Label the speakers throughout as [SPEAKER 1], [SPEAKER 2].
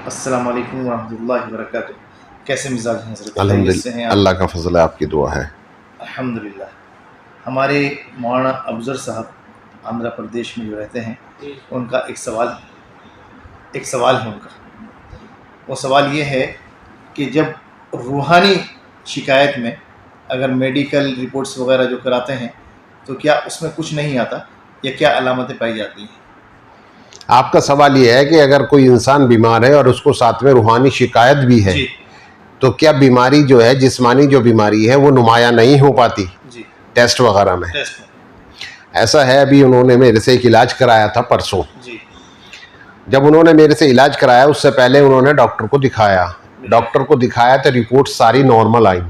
[SPEAKER 1] السلام علیکم ورحمۃ اللہ وبرکاتہ. کیسے مزاج ہیں حضرت؟
[SPEAKER 2] الحمدللہ اللہ کا فضل ہے، آپ کی دعا ہے.
[SPEAKER 1] الحمدللہ. ہمارے مولانا افضل صاحب آندھرا پردیش میں جو رہتے ہیں، ان کا ایک سوال ہے ان کا. وہ سوال یہ ہے کہ جب روحانی شکایت میں اگر میڈیکل رپورٹس وغیرہ جو کراتے ہیں تو کیا اس میں کچھ نہیں آتا یا کیا علامتیں پائی جاتی ہیں؟
[SPEAKER 2] آپ کا سوال یہ ہے کہ اگر کوئی انسان بیمار ہے اور اس کو ساتھ میں روحانی شکایت بھی ہے
[SPEAKER 1] جی
[SPEAKER 2] تو کیا بیماری جو ہے، جسمانی جو بیماری ہے، وہ نمایاں نہیں ہو پاتی
[SPEAKER 1] جی
[SPEAKER 2] ٹیسٹ وغیرہ میں؟
[SPEAKER 1] ٹیسٹ میں.
[SPEAKER 2] ایسا ہے، ابھی انہوں نے میرے سے ایک علاج کرایا تھا پرسوں.
[SPEAKER 1] جی
[SPEAKER 2] جب انہوں نے میرے سے علاج کرایا اس سے پہلے انہوں نے ڈاکٹر کو دکھایا. ڈاکٹر کو دکھایا تو رپورٹ ساری نارمل آئیں.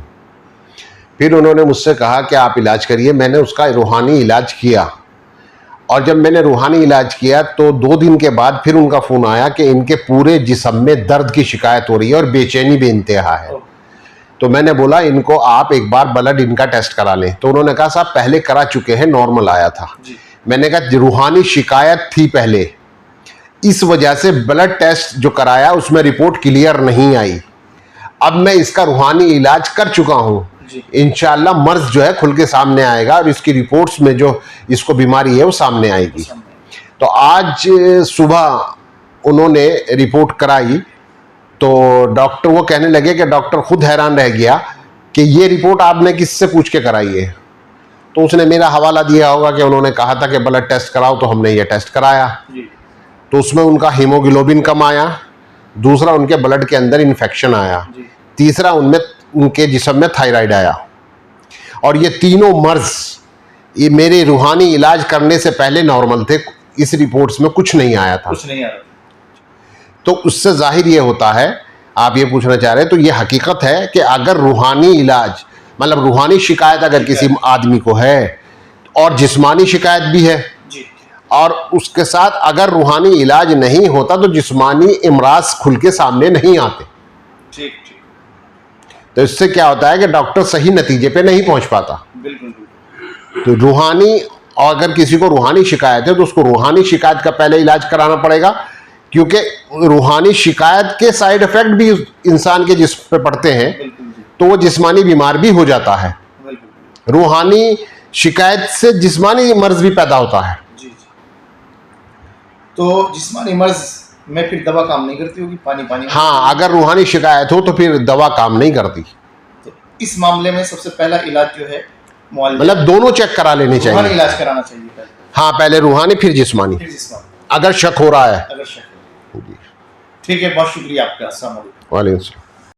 [SPEAKER 2] پھر انہوں نے مجھ سے کہا کہ آپ علاج کریے. میں نے اس کا روحانی علاج کیا، اور جب میں نے روحانی علاج کیا تو 2 دن کے بعد پھر ان کا فون آیا کہ ان کے پورے جسم میں درد کی شکایت ہو رہی ہے اور بے چینی بے انتہا ہے. تو میں نے بولا ان کو آپ ایک بار بلڈ ان کا ٹیسٹ کرا لیں. تو انہوں نے کہا صاحب پہلے کرا چکے ہیں، نارمل آیا تھا. میں نے کہا روحانی شکایت تھی پہلے، اس وجہ سے بلڈ ٹیسٹ جو کرایا اس میں رپورٹ کلیئر نہیں آئی. اب میں اس کا روحانی علاج کر چکا ہوں، انشاءاللہ مرض جو ہے کھل کے سامنے آئے گا اور اس کی رپورٹس میں جو اس کو بیماری ہے وہ سامنے آئے گی. تو آج صبح انہوں نے رپورٹ کرائی تو ڈاکٹر وہ کہنے لگے کہ ڈاکٹر خود حیران رہ گیا کہ یہ رپورٹ آپ نے کس سے پوچھ کے کرائی ہے. تو اس نے میرا حوالہ دیا ہوگا کہ انہوں نے کہا تھا کہ بلڈ ٹیسٹ کراؤ تو ہم نے یہ ٹیسٹ کرایا. تو اس میں ان کا ہیموگلوبن کم آیا، دوسرا ان کے بلڈ کے اندر انفیکشن آیا، تیسرا ان کے جسم میں تھائرائیڈ آیا. اور یہ تینوں مرض یہ میرے روحانی علاج کرنے سے پہلے نارمل تھے. اس رپورٹس میں کچھ نہیں آیا تھا. تو اس سے ظاہر یہ ہوتا ہے، آپ یہ پوچھنا چاہ رہے ہیں تو یہ حقیقت ہے کہ اگر روحانی علاج مطلب روحانی شکایت اگر کسی آدمی کو ہے اور جسمانی شکایت بھی ہے اور اس کے ساتھ اگر روحانی علاج نہیں ہوتا تو جسمانی امراض کھل کے سامنے نہیں آتے. تو اس سے کیا ہوتا ہے کہ ڈاکٹر صحیح نتیجے پہ نہیں پہنچ پاتا. تو روحانی اور اگر کسی کو روحانی شکایت ہے تو اس کو روحانی شکایت کا پہلے علاج کرانا پڑے گا، کیونکہ روحانی شکایت کے سائیڈ افیکٹ بھی انسان کے جسم پہ پڑتے ہیں تو وہ جسمانی بیمار بھی ہو جاتا ہے. روحانی شکایت سے جسمانی مرض بھی پیدا ہوتا ہے.
[SPEAKER 1] تو جسمانی مرض میں پھر دوا کام نہیں کرتی ہوگی؟ پانی
[SPEAKER 2] ہاں، اگر روحانی شکایت ہو تو پھر دوا کام نہیں کرتی.
[SPEAKER 1] تو اس معاملے میں سب سے پہلا علاج جو ہے
[SPEAKER 2] مطلب دونوں چیک کرا لینے چاہیے.
[SPEAKER 1] روحانی علاج کرانا چاہیے پہلے.
[SPEAKER 2] ہاں، پہلے روحانی پھر جسمانی اگر شک ہو رہا ہے.
[SPEAKER 1] ٹھیک ہے، بہت شکریہ آپ کا. السلام علیکم.
[SPEAKER 2] وعلیکم السلام.